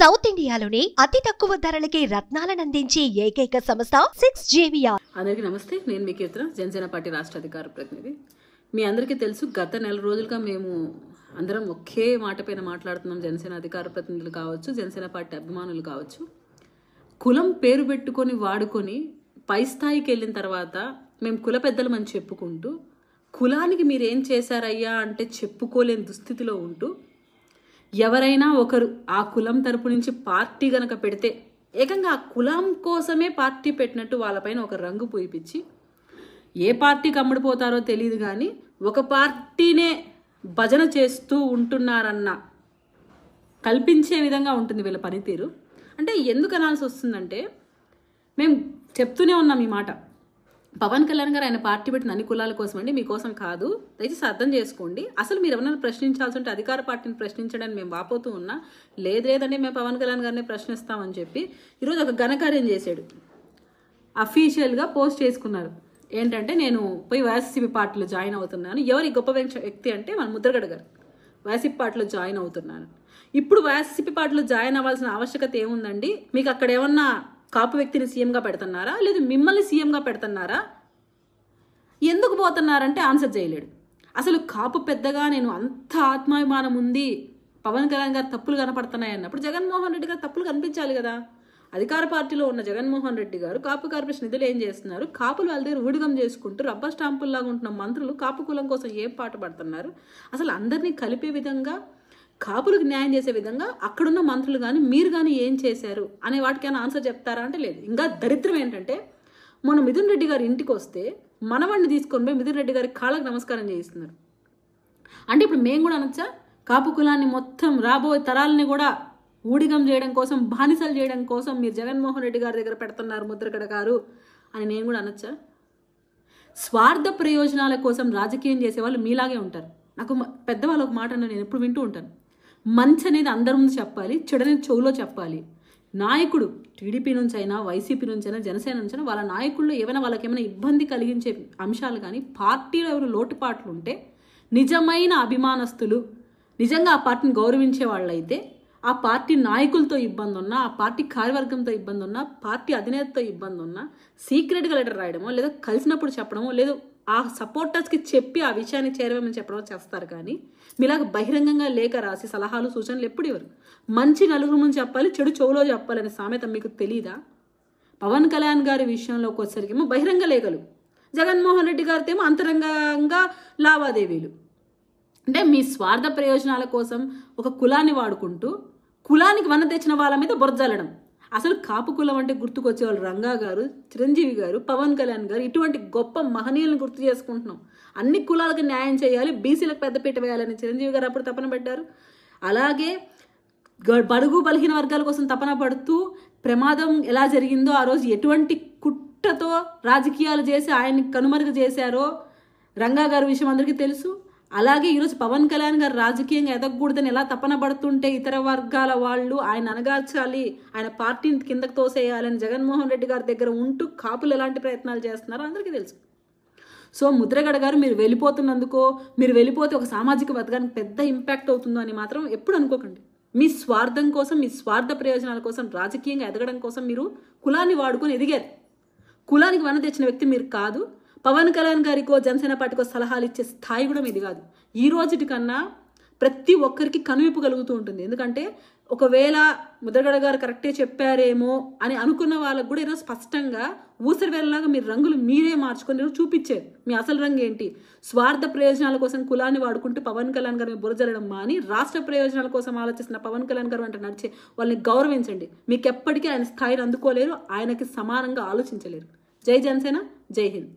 South ఇండియాలోనే అతి తక్కువ ధరలకి రత్నాలనందించే ఏకైక సంస్థ 6JVR. అందరికీ నమస్తే. నేను మీ కీర్తన, జనసేన పార్టీ రాష్ట్ర అధికార ప్రతినిధి. మీ అందరికీ తెలుసు, గత నెల రోజులుగా మేము అందరం ఒకే మాట పైన మాట్లాడుతున్నాం. జనసేన అధికార ప్రతినిధులు కావచ్చు, జనసేన పార్టీ అభిమానులు కావచ్చు. కులం పేరు పెట్టుకొని వాడుకొని పై స్థాయికి వెళ్ళిన తర్వాత మేము కుల పెద్దలమని చెప్పుకుంటూ, కులానికి మీరేం చేశారయ్యా అంటే చెప్పుకోలేని దుస్థితిలో ఉంటూ, ఎవరైనా ఒకరు ఆ కులం తరపు నుంచి పార్టీ గనక పెడితే ఏకంగా ఆ కులం కోసమే పార్టీ పెట్టినట్టు వాళ్ళపైన ఒక రంగు పూయిపించి, ఏ పార్టీకి అమ్ముడిపోతారో తెలియదు కానీ ఒక పార్టీనే భజన చేస్తూ ఉంటున్నారన్న కల్పించే విధంగా ఉంటుంది వీళ్ళ పనితీరు. అంటే ఎందుకు అనాల్సి వస్తుందంటే, మేము చెప్తూనే ఉన్నాం ఈ మాట. పవన్ కళ్యాణ్ గారు ఆయన పార్టీ పెట్టిన అన్ని కులాల కోసం అండి, మీకోసం కాదు, దయచేసి అర్థం చేసుకోండి. అసలు మీరు ఎవరైనా ప్రశ్నించాల్సి ఉంటే అధికార పార్టీని ప్రశ్నించడానికి మేము వాపోతూ ఉన్నా, లేదంటే మేము పవన్ కళ్యాణ్ గారిని ప్రశ్నిస్తామని చెప్పి ఈరోజు ఒక ఘనకార్యం చేశాడు. అఫీషియల్గా పోస్ట్ చేసుకున్నారు. ఏంటంటే, నేను పోయి వైఎస్సీపీ పార్టీలో జాయిన్ అవుతున్నాను. ఎవరి గొప్ప వ్యక్తి అంటే మన ముద్రగడ గారు. వైఎస్సీపీ పార్టీలో జాయిన్ అవుతున్నాను. ఇప్పుడు వైఎస్సీపీ పార్టీలో జాయిన్ అవ్వాల్సిన ఆవశ్యకత ఏముందండి? మీకు అక్కడ ఏమన్నా కాపు వ్యక్తిని సీఎంగా పెడుతున్నారా, లేదు మిమ్మల్ని సీఎంగా పెడుతున్నారా? ఎందుకు పోతున్నారంటే ఆన్సర్ చేయలేడు. అసలు కాపు పెద్దగా నేను అంత ఆత్మాభిమానం ఉంది, పవన్ కళ్యాణ్ గారు తప్పులు కనపడుతున్నాయి అన్నప్పుడు జగన్మోహన్ రెడ్డి గారు తప్పులు కనిపించాలి కదా. అధికార పార్టీలో ఉన్న జగన్మోహన్ రెడ్డి గారు కాపు కార్పొరేషన్ నిధులు ఏం చేస్తున్నారు? కాపులు వాళ్ళ దగ్గర ఊడిగం చేసుకుంటూ రబ్బర్ స్టాంపుల్లాగా ఉంటున్న మంత్రులు కాపు కులం కోసం ఏం పాట పడుతున్నారు? అసలు అందరినీ కలిపే విధంగా, కాపులకు న్యాయం చేసే విధంగా అక్కడున్న మంత్రులు కానీ మీరు కానీ ఏం చేశారు అనే వాటికైనా ఆన్సర్ చెప్తారా అంటే లేదు. ఇంకా దరిద్రం ఏంటంటే, మొన్న మిథున్ రెడ్డి గారి ఇంటికి వస్తే మనవాడిని తీసుకొని పోయి మిథున్ రెడ్డి గారి కాళ్ళకు నమస్కారం చేయిస్తున్నారు. అంటే ఇప్పుడు మేము కూడా అనొచ్చా, కాపు కులాన్ని మొత్తం రాబోయే తరాలని కూడా ఊడిగం చేయడం కోసం, బానిసలు చేయడం కోసం మీరు జగన్మోహన్ రెడ్డి గారి దగ్గర పెడుతున్నారు ముద్రగడ గారు అని నేను కూడా అనొచ్చా? స్వార్థ ప్రయోజనాల కోసం రాజకీయం చేసేవాళ్ళు మీలాగే ఉంటారు. నాకు పెద్దవాళ్ళు ఒక మాట నేను ఎప్పుడు వింటూ ఉంటాను, మంచి అనేది అందరి ముందు చెప్పాలి, చెడనేది చెవులో చెప్పాలి. నాయకుడు టీడీపీ నుంచి అయినా, వైసీపీ నుంచి అయినా, జనసేన నుంచి అయినా, వాళ్ళ నాయకుల్లో వాళ్ళకి ఏమైనా ఇబ్బంది కలిగించే అంశాలు కానీ, పార్టీలో ఎవరు లోటుపాట్లు ఉంటే, నిజమైన అభిమానస్తులు, నిజంగా ఆ పార్టీని గౌరవించే వాళ్ళైతే, ఆ పార్టీ నాయకులతో ఇబ్బంది ఉన్నా, ఆ పార్టీ కార్యవర్గంతో ఇబ్బంది ఉన్నా, పార్టీ అధినేతతో ఇబ్బంది ఉన్నా, సీక్రెట్గా లెటర్ రాయడమో, లేదా కలిసినప్పుడు చెప్పడమో, లేదా ఆ సపోర్టర్స్కి చెప్పి ఆ విషయాన్ని చేరవేమని చెప్పడం చేస్తారు. కానీ మీలాగా బహిరంగంగా లేఖ రాసి సలహాలు సూచనలు ఎప్పుడు ఇవ్వరు. మంచి నలుగురు ముందు చెప్పాలి, చెడు చెవులో చెప్పాలనే సామెత మీకు తెలీదా? పవన్ కళ్యాణ్ గారి విషయంలోకి వచ్చేసరికేమో బహిరంగ లేఖలు, జగన్మోహన్ రెడ్డి గారితో ఏమో అంతరంగంగా లావాదేవీలు. అంటే మీ స్వార్థ ప్రయోజనాల కోసం ఒక కులాన్ని వాడుకుంటూ, కులానికి వన్న తెచ్చిన వాళ్ళ మీద బురజల్లడం. అసలు కాపు కులం అంటే గుర్తుకొచ్చేవాళ్ళు రంగా గారు, చిరంజీవి గారు, పవన్ కళ్యాణ్ గారు, ఇటువంటి గొప్ప మహనీయులను గుర్తు చేసుకుంటున్నాం. అన్ని కులాలకు న్యాయం చేయాలి, బీసీలకు పెద్దపీట వేయాలని చిరంజీవి గారు అప్పుడు తపన పడ్డారు. అలాగే బడుగు బలహీన వర్గాల కోసం తపన పడుతూ, ప్రమాదం ఎలా జరిగిందో ఆ రోజు ఎటువంటి కుట్రతో రాజకీయాలు చేసి ఆయన్ని కనుమరుగు చేశారో రంగా గారి విషయం అందరికీ తెలుసు. అలాగే ఈరోజు పవన్ కళ్యాణ్ గారు రాజకీయంగా ఎదగకూడదని ఎలా తపన పడుతుంటే ఇతర వర్గాల వాళ్ళు ఆయన అనగార్చాలి, ఆయన పార్టీని కిందకు తోసేయాలని జగన్మోహన్ రెడ్డి గారి దగ్గర ఉంటూ కాపులు ఎలాంటి ప్రయత్నాలు చేస్తున్నారో అందరికీ తెలుసు. సో ముద్రగడ గారు మీరు వెళ్ళిపోతున్నందుకో, మీరు వెళ్ళిపోతే ఒక సామాజిక వర్గానికి పెద్ద ఇంపాక్ట్ అవుతుందో అని మాత్రం ఎప్పుడు అనుకోకండి. మీ స్వార్థం కోసం, మీ స్వార్థ ప్రయోజనాల కోసం, రాజకీయంగా ఎదగడం కోసం మీరు కులాన్ని వాడుకొని ఎదిగారు. కులానికి వన తెచ్చిన వ్యక్తి మీరు కాదు. పవన్ కళ్యాణ్ గారికో, జనసేన పార్టీకో సలహాలు ఇచ్చే స్థాయి కూడా మీది కాదు. ఈ రోజుటి కన్నా ప్రతి ఒక్కరికి కనువిప్పు కలుగుతూ ఉంటుంది. ఎందుకంటే ఒకవేళ ముద్రగడ గారు కరెక్టే చెప్పారేమో అని అనుకున్న వాళ్ళకు కూడా ఈరోజు స్పష్టంగా ఊసరి వేళలాగా మీరు రంగులు మీరే మార్చుకొని చూపించారు. మీ అసలు రంగు ఏంటి? స్వార్థ ప్రయోజనాల కోసం కులాన్ని వాడుకుంటూ పవన్ కళ్యాణ్ గారిని బురజల్లడం మాని, రాష్ట్ర ప్రయోజనాల కోసం ఆలోచిస్తున్న పవన్ కళ్యాణ్ గారు అంటే నడిచే వాళ్ళని గౌరవించండి. మీకు ఎప్పటికీ ఆయన స్థాయిని అందుకోలేరు, ఆయనకి సమానంగా ఆలోచించలేరు. జై జనసేన, జై హింద్.